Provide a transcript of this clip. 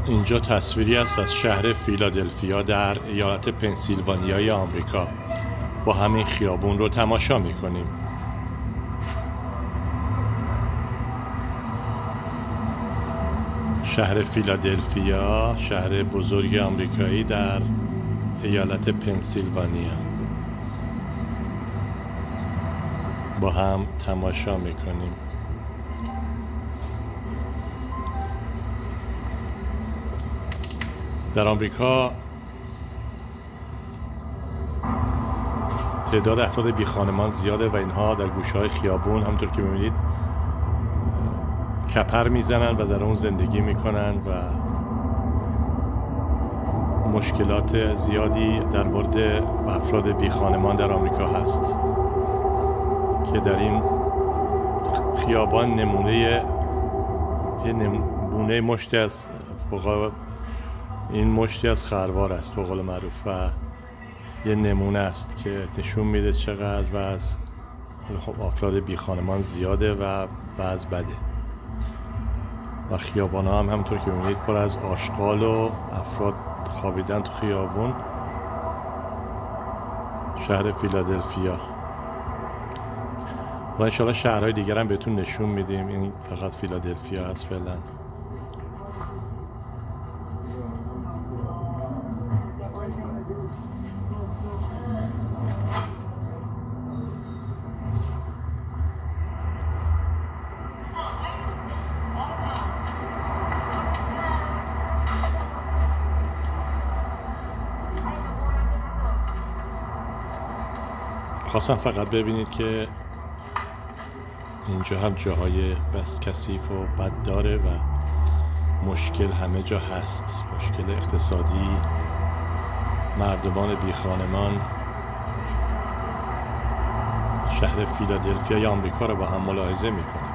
اینجا تصویری است از شهر فیلادلفیا در ایالت پنسیلوانیای آمریکا. با همین خیابون رو تماشا می‌کنیم. شهر فیلادلفیا، شهر بزرگ آمریکایی در ایالت پنسیلوانیا. با هم تماشا می‌کنیم. در آمریکا تعداد افراد بی خانمان زیاده و اینها در گوشه‌های خیابون همونطور که می‌بینید کپر میزنن و در اون زندگی میکنن و مشکلات زیادی در مورد افراد بی خانمان در آمریکا هست که در این خیابان نمونه مشتی از این مشتی از خروار است به قول معروف و یه نمونه است که نشون میده چقدر وضع افراد بی خانمان زیاده و وضع بده و خیابان ها هم همونطور که میبینید پر از آشغال و افراد خوابیدن تو خیابون. شهر فیلادلفیا و انشاءالله شهرهای دیگر هم بهتون نشون میدیم. این فقط فیلادلفیا هست فعلا. خواستم فقط ببینید که اینجا هم جاهای بس کثیف و بد داره و مشکل همه جا هست. مشکل اقتصادی، مردمان بی خانمان. شهر فیلادلفیا یا آمریکا رو با هم ملاحظه میکنیم.